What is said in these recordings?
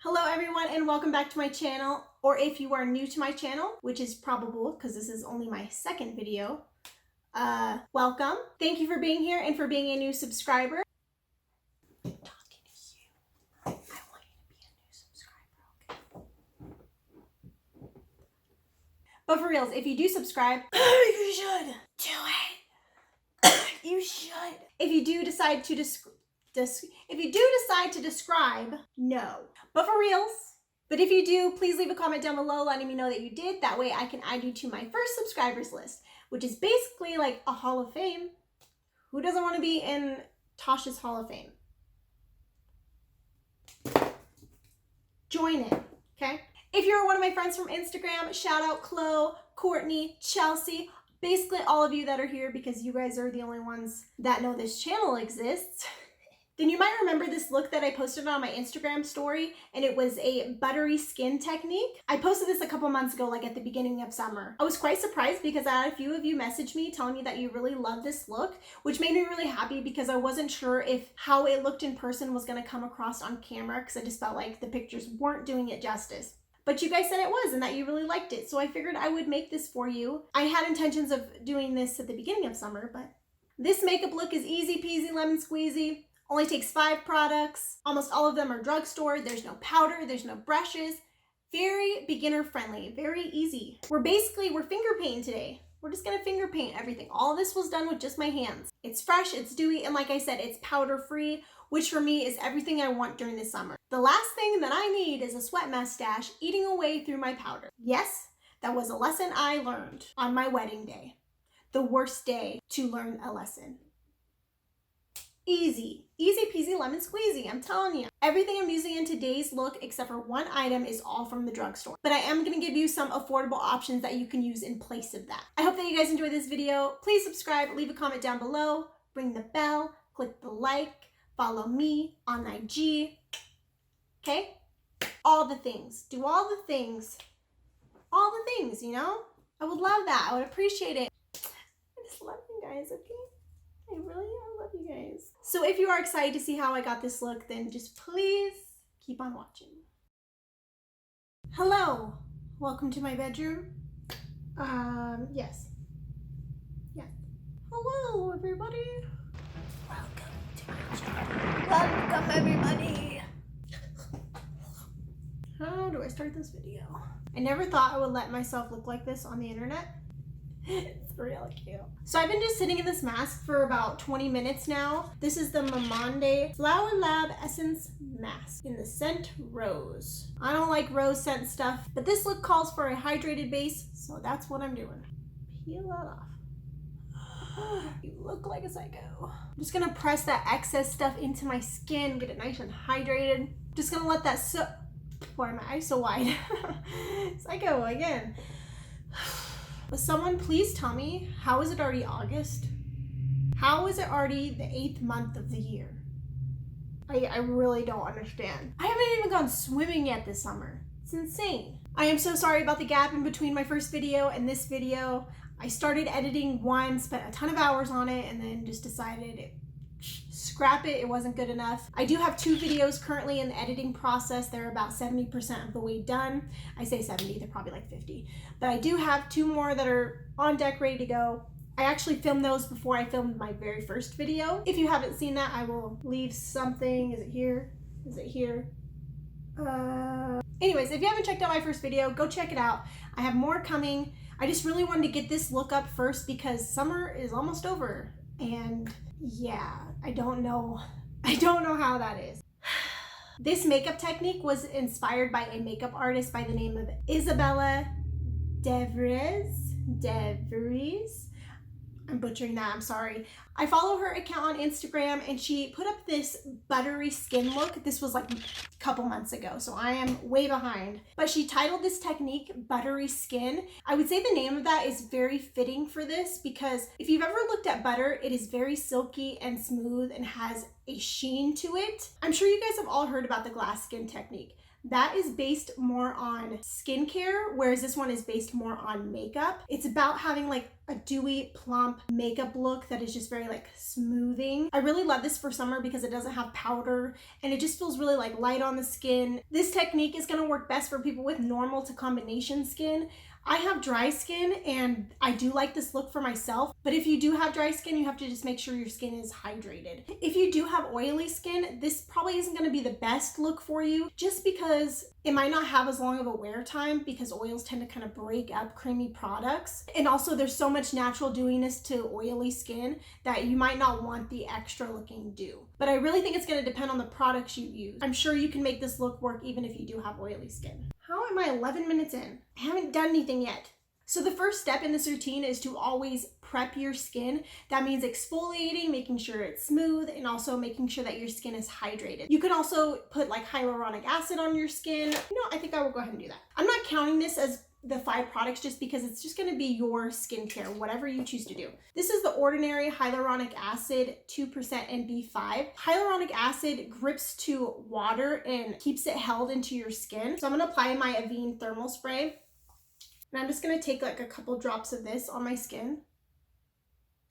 Hello everyone and welcome back to my channel, or if you are new to my channel, which is probable because this is only my second video, welcome. Thank you for being here and for being a new subscriber. I'm talking to you. I want you to be a new subscriber, okay? But for reals, if you do subscribe, you should do it. You should. If you do decide to describe, no. But for reals, but if you do, please leave a comment down below letting me know that you did. That way I can add you to my first subscribers list, which is basically like a Hall of Fame. Who doesn't want to be in Tash's Hall of Fame? Join in, okay? If you're one of my friends from Instagram, shout out Chloe, Courtney, Chelsea, basically all of you that are here because you guys are the only ones that know this channel exists. Then you might remember this look that I posted on my Instagram story, and it was a buttery skin technique. I posted this a couple months ago, like at the beginning of summer. I was quite surprised because I had a few of you message me telling me that you really love this look, which made me really happy because I wasn't sure if how it looked in person was gonna come across on camera because I just felt like the pictures weren't doing it justice. But you guys said it was and that you really liked it, so I figured I would make this for you. I had intentions of doing this at the beginning of summer, but this makeup look is easy peasy lemon squeezy. Only takes 5 products. Almost all of them are drugstore. There's no powder, there's no brushes. Very beginner friendly, very easy. We're finger painting today. We're just gonna finger paint everything. All of this was done with just my hands. It's fresh, it's dewy, and like I said, it's powder free, which for me is everything I want during the summer. The last thing that I need is a sweat mustache eating away through my powder. Yes, that was a lesson I learned on my wedding day. The worst day to learn a lesson. Easy peasy lemon squeezy, I'm telling you. Everything I'm using in today's look except for one item is all from the drugstore. But I am gonna give you some affordable options that you can use in place of that. I hope that you guys enjoyed this video. Please subscribe, leave a comment down below, ring the bell, click the like, follow me on IG, okay? All the things, do all the things, you know? I would love that, I would appreciate it. I just love you guys, okay? I love you guys. So if you are excited to see how I got this look, then just please keep on watching. Hello, welcome to my bedroom. Yes. Hello, everybody. Welcome to my channel. Welcome, everybody. How do I start this video? I never thought I would let myself look like this on the internet. It's really cute. So I've been just sitting in this mask for about 20 minutes now. This is the Mamonde Flower Lab Essence Mask in the scent Rose. I don't like rose scent stuff, but this look calls for a hydrated base, so that's what I'm doing. Peel that off. You look like a psycho. I'm just gonna press that excess stuff into my skin, get it nice and hydrated. Just gonna let that Why are my eyes so wide? Psycho again. But someone please tell me, how is it already August? How is it already the 8th month of the year? I really don't understand. I haven't even gone swimming yet this summer. It's insane. I am so sorry about the gap in between my first video and this video. I started editing one, spent a ton of hours on it, and then just decided scrap it, it wasn't good enough. I do have 2 videos currently in the editing process. They're about 70% of the way done. I say 70, they're probably like 50. But I do have 2 more that are on deck, ready to go. I actually filmed those before I filmed my very first video. If you haven't seen that, I will leave something. Is it here? Is it here? Anyways, if you haven't checked out my first video, go check it out. I have more coming. I just really wanted to get this look up first because summer is almost over. And yeah, I don't know how that is. This makeup technique was inspired by a makeup artist by the name of Isabella DeVries. I'm butchering that, I'm sorry. I follow her account on Instagram and she put up this buttery skin look. This was like a couple months ago, so I am way behind. But she titled this technique Buttery Skin. I would say the name of that is very fitting for this because if you've ever looked at butter, it is very silky and smooth and has a sheen to it. I'm sure you guys have all heard about the glass skin technique. That is based more on skincare, whereas this one is based more on makeup. It's about having like a dewy, plump makeup look that is just very like smoothing. I really love this for summer because it doesn't have powder and it just feels really like light on the skin. This technique is going to work best for people with normal to combination skin. I have dry skin and I do like this look for myself, but if you do have dry skin, you have to just make sure your skin is hydrated. If you do have oily skin, this probably isn't going to be the best look for you just because it might not have as long of a wear time because oils tend to kind of break up creamy products. And also there's so much natural dewiness to oily skin that you might not want the extra looking dew. But I really think it's going to depend on the products you use. I'm sure you can make this look work even if you do have oily skin. How am I 11 minutes in? I haven't done anything yet. So the first step in this routine is to always prep your skin. That means exfoliating, making sure it's smooth, and also making sure that your skin is hydrated. You can also put like hyaluronic acid on your skin. You know, I think I will go ahead and do that. I'm not counting this as the 5 products just because it's just going to be your skincare, whatever you choose to do. This is the Ordinary Hyaluronic Acid 2% NB5. Hyaluronic acid grips to water and keeps it held into your skin. So I'm going to apply my Avene thermal spray. And I'm just going to take like a couple drops of this on my skin.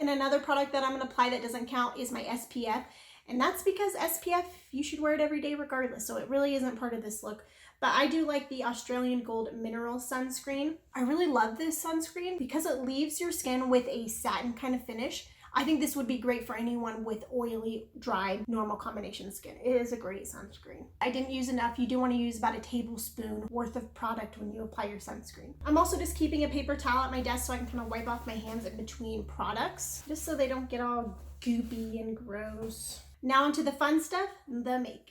And another product that I'm going to apply that doesn't count is my SPF. And that's because SPF, you should wear it every day regardless. So it really isn't part of this look. But I do like the Australian Gold Mineral Sunscreen. I really love this sunscreen because it leaves your skin with a satin kind of finish. I think this would be great for anyone with oily, dry, normal combination skin. It is a great sunscreen. I didn't use enough. You do want to use about a tablespoon worth of product when you apply your sunscreen. I'm also just keeping a paper towel at my desk so I can kind of wipe off my hands in between products, just so they don't get all goopy and gross. Now onto the fun stuff, the makeup.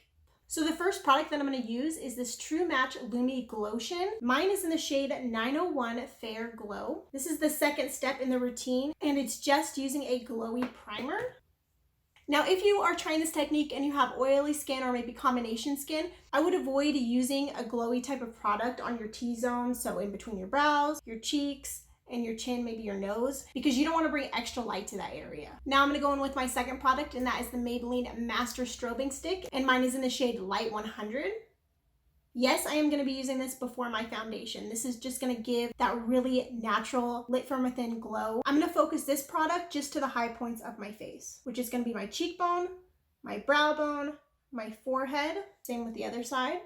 So the first product that I'm going to use is this True Match Lumi Glotion. Mine is in the shade 901 Fair Glow. This is the second step in the routine, and it's just using a glowy primer. Now, if you are trying this technique and you have oily skin or maybe combination skin, I would avoid using a glowy type of product on your T-zone, so in between your brows, your cheeks, and your chin, maybe your nose, because you don't want to bring extra light to that area. Now I'm going to go in with my second product, and that is the Maybelline Master Strobing Stick, and mine is in the shade Light 100. Yes, I am going to be using this before my foundation. This is just going to give that really natural lit from within glow. I'm going to focus this product just to the high points of my face, which is going to be my cheekbone, my brow bone, my forehead. Same with the other side.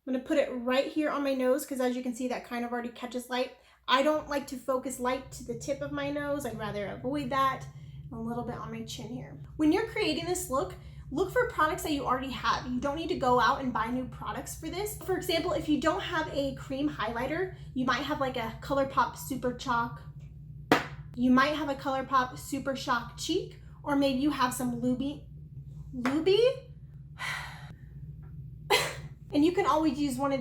I'm going to put it right here on my nose because as you can see, that kind of already catches light. I don't like to focus light to the tip of my nose. I'd rather avoid that. A little bit on my chin here. When you're creating this look for products that you already have. You don't need to go out and buy new products for this. For example, if you don't have a cream highlighter, you might have like a ColourPop Super Chalk. You might have a ColourPop Super Shock Cheek, or maybe you have some Luby? And you can always use one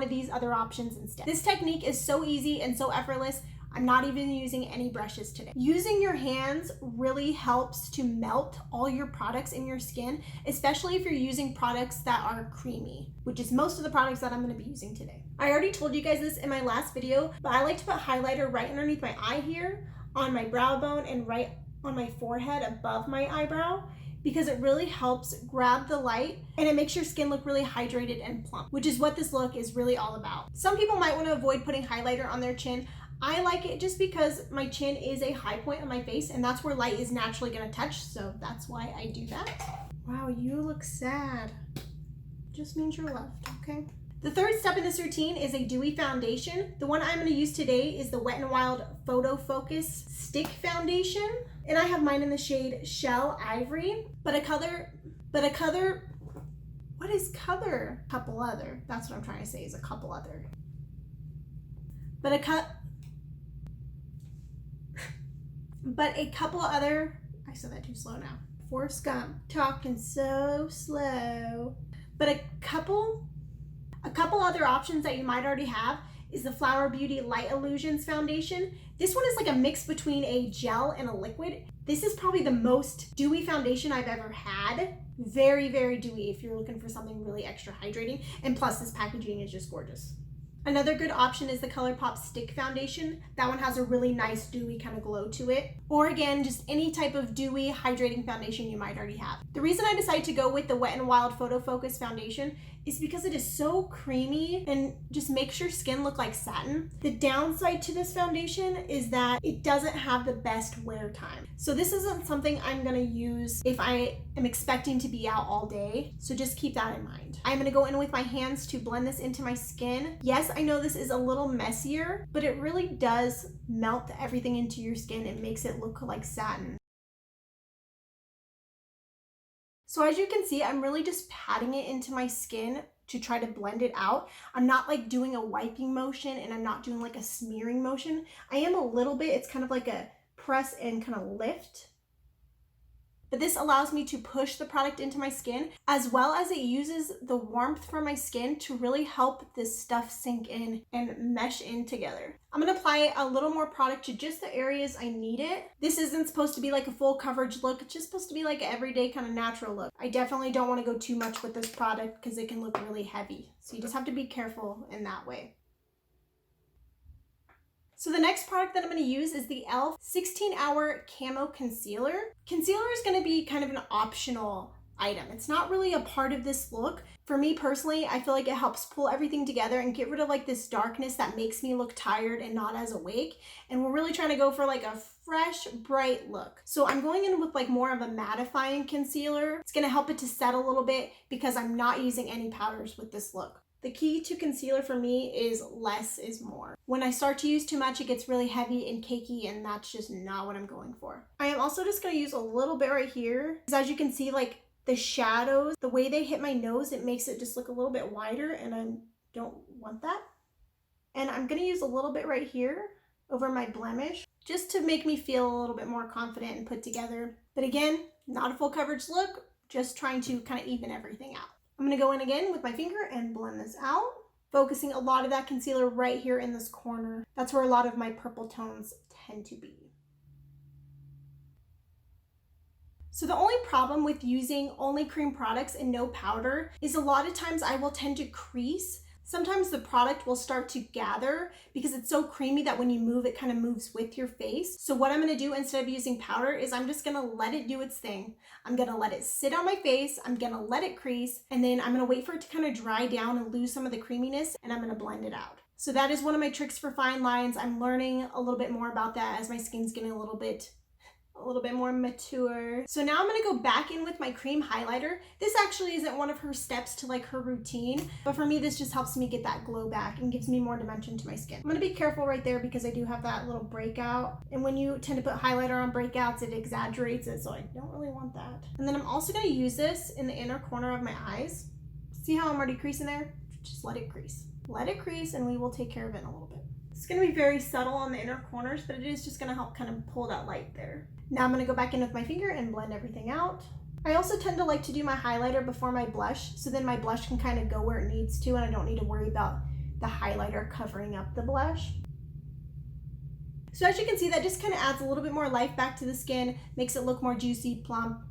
of these other options instead. This technique is so easy and so effortless. I'm not even using any brushes today. Using your hands really helps to melt all your products in your skin, especially if you're using products that are creamy, which is most of the products that I'm going to be using today. I already told you guys this in my last video, but I like to put highlighter right underneath my eye here, on my brow bone, and right on my forehead above my eyebrow, because it really helps grab the light and it makes your skin look really hydrated and plump, which is what this look is really all about. Some people might want to avoid putting highlighter on their chin. I like it just because my chin is a high point on my face and that's where light is naturally going to touch, so that's why I do that. Wow, you look sad. Just means you're loved, okay? The third step in this routine is a dewy foundation. The one I'm going to use today is the Wet n Wild Photo Focus Stick Foundation. And I have mine in the shade Shell Ivory. What is color? Couple other. That's what I'm trying to say, is a couple other. But a couple other, I said that too slow now. Forrest Gump, talking so slow. But a couple other options that you might already have is the Flower Beauty Light Illusions Foundation. This one is like a mix between a gel and a liquid. This is probably the most dewy foundation I've ever had. Very, very dewy if you're looking for something really extra hydrating. And plus this packaging is just gorgeous. Another good option is the ColourPop Stick Foundation. That one has a really nice dewy kind of glow to it. Or again, just any type of dewy hydrating foundation you might already have. The reason I decided to go with the Wet n Wild Photo Focus Foundation is because it is so creamy and just makes your skin look like satin. The downside to this foundation is that it doesn't have the best wear time. So this isn't something I'm gonna use if I am expecting to be out all day. So just keep that in mind. I'm gonna go in with my hands to blend this into my skin. Yes, I know this is a little messier, but it really does melt everything into your skin and makes it look like satin. So as you can see, I'm really just patting it into my skin to try to blend it out. I'm not like doing a wiping motion and I'm not doing like a smearing motion. I am a little bit, it's kind of like a press and kind of lift. But this allows me to push the product into my skin, as well as it uses the warmth from my skin to really help this stuff sink in and mesh in together. I'm gonna apply a little more product to just the areas I need it. This isn't supposed to be like a full coverage look. It's just supposed to be like an everyday kind of natural look. I definitely don't want to go too much with this product because it can look really heavy. So you just have to be careful in that way. So the next product that I'm going to use is the e.l.f. 16-Hour Camo Concealer. Concealer is going to be kind of an optional item. It's not really a part of this look. For me personally, I feel like it helps pull everything together and get rid of like this darkness that makes me look tired and not as awake. And we're really trying to go for like a fresh, bright look. So I'm going in with like more of a mattifying concealer. It's going to help it to set a little bit because I'm not using any powders with this look. The key to concealer for me is less is more. When I start to use too much, it gets really heavy and cakey, and that's just not what I'm going for. I am also just gonna use a little bit right here, because as you can see, like the shadows, the way they hit my nose, it makes it just look a little bit wider, and I don't want that. And I'm gonna use a little bit right here over my blemish, just to make me feel a little bit more confident and put together. But again, not a full coverage look, just trying to kind of even everything out. I'm going to go in again with my finger and blend this out, focusing a lot of that concealer right here in this corner. That's where a lot of my purple tones tend to be. So the only problem with using only cream products and no powder is a lot of times I will tend to crease. Sometimes the product will start to gather because it's so creamy that when you move, it kind of moves with your face. So what I'm going to do instead of using powder is I'm just going to let it do its thing. I'm going to let it sit on my face. I'm going to let it crease, and then I'm going to wait for it to kind of dry down and lose some of the creaminess, and I'm going to blend it out. So that is one of my tricks for fine lines. I'm learning a little bit more about that as my skin's getting a little bit more mature. So now I'm going to go back in with my cream highlighter. This actually isn't one of her steps to like her routine, but for me this just helps me get that glow back and gives me more dimension to my skin. I'm going to be careful right there because I do have that little breakout, and when you tend to put highlighter on breakouts, it exaggerates it, so I don't really want that. And then I'm also going to use this in the inner corner of my eyes. See how I'm already creasing there? Just let it crease. Let it crease and we will take care of it in a little bit. It's going to be very subtle on the inner corners, but it is just going to help kind of pull that light there. Now I'm going to go back in with my finger and blend everything out. I also tend to like to do my highlighter before my blush, so then my blush can kind of go where it needs to and I don't need to worry about the highlighter covering up the blush. So as you can see, that just kind of adds a little bit more life back to the skin, makes it look more juicy, plump,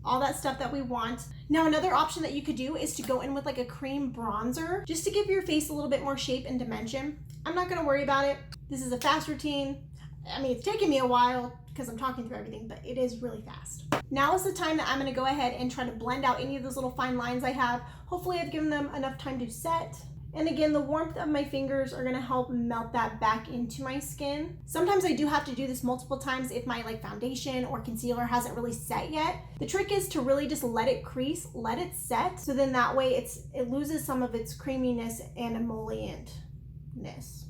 all that stuff that we want. Now another option that you could do is to go in with like a cream bronzer just to give your face a little bit more shape and dimension. I'm not going to worry about it. This is a fast routine. I mean, it's taking me a while because I'm talking through everything, but it is really fast. Now is the time that I'm going to go ahead and try to blend out any of those little fine lines I have. Hopefully I've given them enough time to set. And again, the warmth of my fingers are going to help melt that back into my skin. Sometimes I do have to do this multiple times if my like foundation or concealer hasn't really set yet. The trick is to really just let it crease, let it set, so then that way it loses some of its creaminess and emollientness.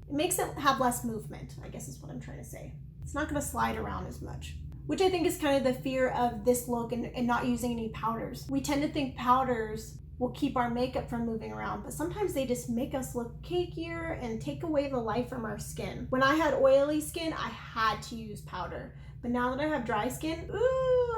It makes it have less movement, I guess is what I'm trying to say. It's not going to slide around as much, which I think is kind of the fear of this look and not using any powders. We tend to think powders will keep our makeup from moving around, but sometimes they just make us look cakier and take away the life from our skin. When I had oily skin, I had to use powder, but now that I have dry skin,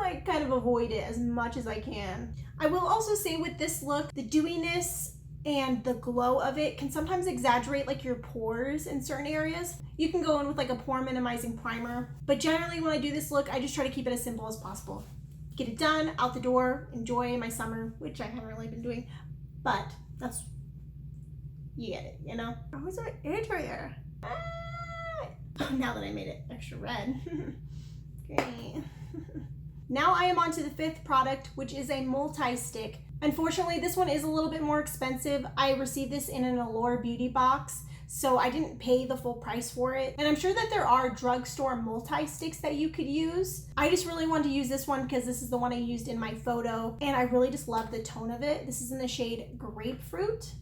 I kind of avoid it as much as I can. I will also say with this look, the dewiness and the glow of it can sometimes exaggerate like your pores in certain areas. You can go in with like a pore minimizing primer, but generally when I do this look, I just try to keep it as simple as possible. Get it done, out the door, enjoy my summer, which I haven't really been doing, but that's you get it, you know? Oh, what's that itch right there? Ah! Oh, now that I made it extra red. Great. Now I am on to the 5th product, which is a multi-stick. Unfortunately, this one is a little bit more expensive. I received this in an Allure beauty box, so I didn't pay the full price for it. And I'm sure that there are drugstore multi-sticks that you could use. I just really wanted to use this one because this is the one I used in my photo, and I really just love the tone of it. This is in the shade Grapefruit.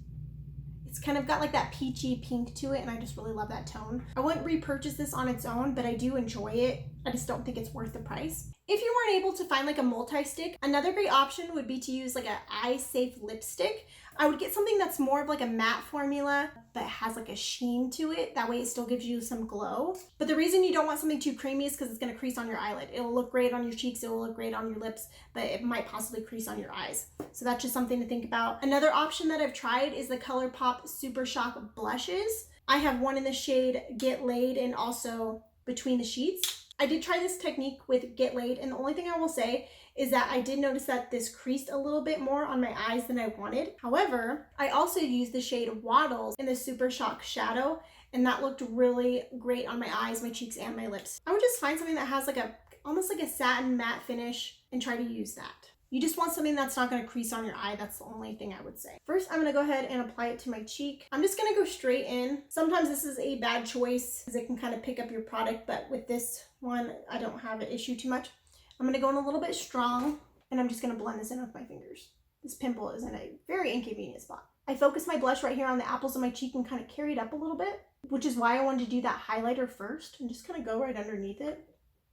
It's kind of got like that peachy pink to it, and I just really love that tone. I wouldn't repurchase this on its own, but I do enjoy it. I just don't think it's worth the price. If you weren't able to find like a multi-stick, another great option would be to use like an eye safe lipstick. I would get something that's more of like a matte formula but has like a sheen to it. That way it still gives you some glow. But the reason you don't want something too creamy is because it's going to crease on your eyelid. It'll look great on your cheeks, it will look great on your lips, but it might possibly crease on your eyes. So that's just something to think about. Another option that I've tried is the ColourPop Super Shock blushes. I have one in the shade Get Laid and also Between the Sheets. I did try this technique with Get Laid, and the only thing I will say is that I did notice that this creased a little bit more on my eyes than I wanted. However, I also used the shade Waddles in the Super Shock Shadow, and that looked really great on my eyes, my cheeks, and my lips. I would just find something that has like almost like a satin matte finish and try to use that. You just want something that's not going to crease on your eye. That's the only thing I would say. First, I'm going to go ahead and apply it to my cheek. I'm just going to go straight in. Sometimes this is a bad choice because it can kind of pick up your product, but with this one, I don't have an issue too much. I'm going to go in a little bit strong, and I'm just going to blend this in with my fingers. This pimple is in a very inconvenient spot. I focus my blush right here on the apples of my cheek and kind of carry it up a little bit, which is why I wanted to do that highlighter first and just kind of go right underneath it.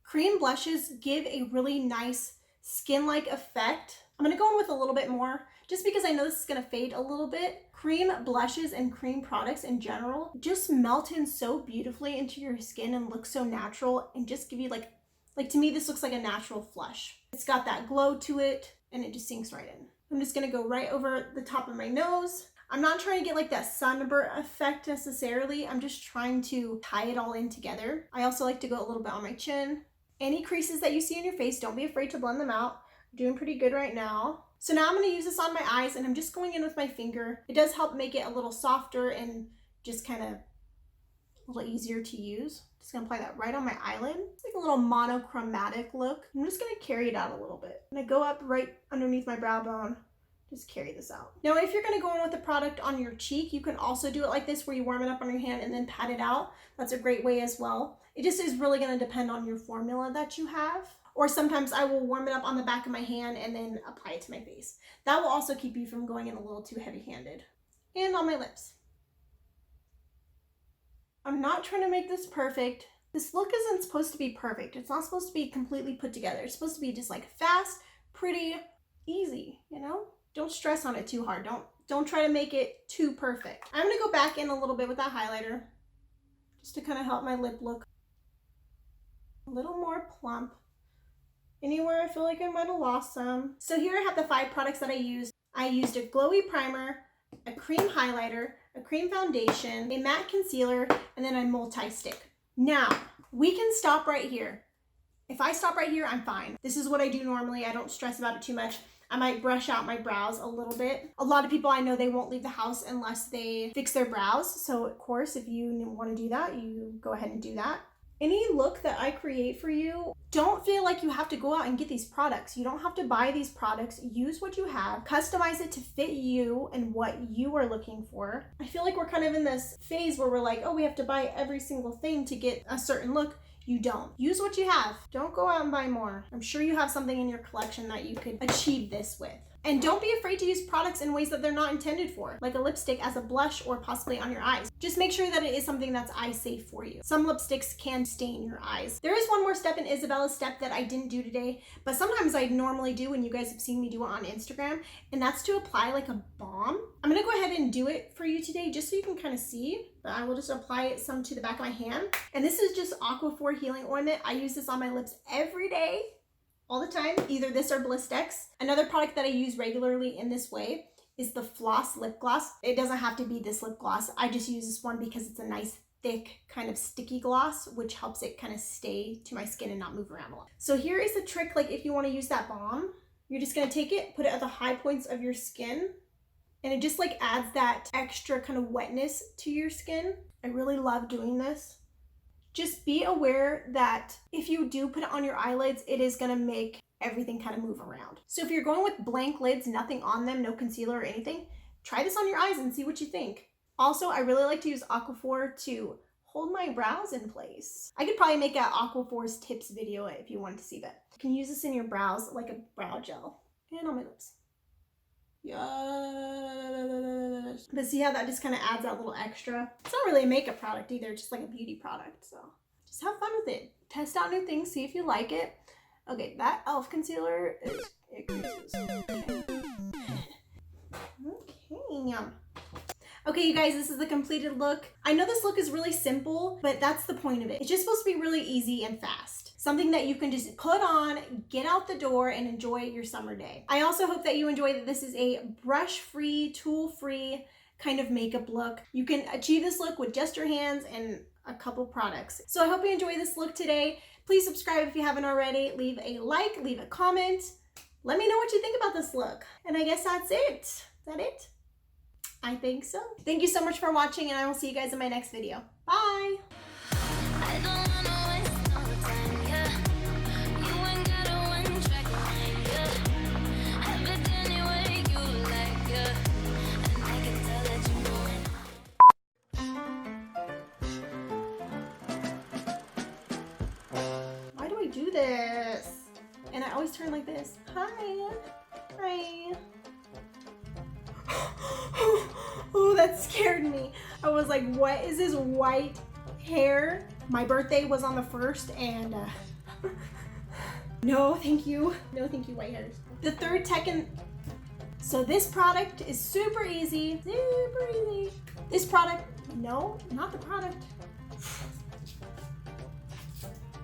Cream blushes give a really nice skin-like effect. I'm going to go in with a little bit more just because I know this is going to fade a little bit. Cream blushes and cream products in general just melt in so beautifully into your skin and look so natural and just give you like to me, this looks like a natural flush. It's got that glow to it and it just sinks right in. I'm just going to go right over the top of my nose. I'm not trying to get like that sunburn effect necessarily. I'm just trying to tie it all in together. I also like to go a little bit on my chin. Any creases that you see in your face, don't be afraid to blend them out. I'm doing pretty good right now. So now I'm going to use this on my eyes, and I'm just going in with my finger. It does help make it a little softer and just kind of a little easier to use. Just going to apply that right on my eyelid. It's like a little monochromatic look. I'm just going to carry it out a little bit. I'm going to go up right underneath my brow bone. Just carry this out. Now, if you're going to go in with the product on your cheek, you can also do it like this where you warm it up on your hand and then pat it out. That's a great way as well. It just is really going to depend on your formula that you have. Or sometimes I will warm it up on the back of my hand and then apply it to my face. That will also keep you from going in a little too heavy-handed. And on my lips. I'm not trying to make this perfect. This look isn't supposed to be perfect. It's not supposed to be completely put together. It's supposed to be just like fast, pretty, easy, you know? Don't stress on it too hard. Don't try to make it too perfect. I'm going to go back in a little bit with that highlighter just to kind of help my lip look a little more plump. Anywhere I feel like I might have lost some. So here I have the 5 products that I used. I used a glowy primer, a cream highlighter, a cream foundation, a matte concealer, and then a multi-stick. Now, we can stop right here. If I stop right here, I'm fine. This is what I do normally. I don't stress about it too much. I might brush out my brows a little bit. A lot of people I know, they won't leave the house unless they fix their brows. So of course, if you want to do that, you go ahead and do that. Any look that I create for you, don't feel like you have to go out and get these products. You don't have to buy these products. Use what you have, customize it to fit you and what you are looking for. I feel like we're kind of in this phase where we're like, oh, we have to buy every single thing to get a certain look. You don't. Use what you have. Don't go out and buy more. I'm sure you have something in your collection that you could achieve this with. And don't be afraid to use products in ways that they're not intended for, like a lipstick as a blush or possibly on your eyes. Just make sure that it is something that's eye safe for you. Some lipsticks can stain your eyes. There is one more step in Isabella's step that I didn't do today, but sometimes I normally do when you guys have seen me do it on Instagram, and that's to apply like a balm. I'm gonna go ahead and do it for you today just so you can kind of see, but I will just apply it some to the back of my hand. And this is just Aquaphor Healing Ointment. I use this on my lips every day. All the time, either this or Blistex. Another product that I use regularly in this way is the Floss lip gloss. It doesn't have to be this lip gloss. I just use this one because it's a nice, thick, kind of sticky gloss, which helps it kind of stay to my skin and not move around a lot. So here is the trick, like if you want to use that balm, you're just going to take it, put it at the high points of your skin, and it just like adds that extra kind of wetness to your skin. I really love doing this. Just be aware that if you do put it on your eyelids, it is gonna make everything kind of move around. So if you're going with blank lids, nothing on them, no concealer or anything, try this on your eyes and see what you think. Also, I really like to use Aquaphor to hold my brows in place. I could probably make an Aquaphor's tips video if you wanted to see that. You can use this in your brows like a brow gel and on my lips. Yes. But see how that just kind of adds that little extra? It's not really a makeup product either, it's just like a beauty product. So just have fun with it. Test out new things, see if you like it. Okay, that e.l.f. concealer it creases. Okay. Okay, you guys, this is the completed look. I know this look is really simple, but that's the point of it. It's just supposed to be really easy and fast. Something that you can just put on, get out the door, and enjoy your summer day. I also hope that you enjoy that this is a brush-free, tool-free kind of makeup look. You can achieve this look with just your hands and a couple products. So I hope you enjoy this look today. Please subscribe if you haven't already. Leave a like, leave a comment. Let me know what you think about this look. And I guess that's it. Is that it? I think so. Thank you so much for watching, and I will see you guys in my next video. Bye! Why do I do this? And I always turn like this. Hi. Hi. Oh, that scared me. I was like, what is this white hair? My birthday was on the 1st and no, thank you. No, thank you, white hairs. The third so this product is super easy. Super easy. This product, no, not the product.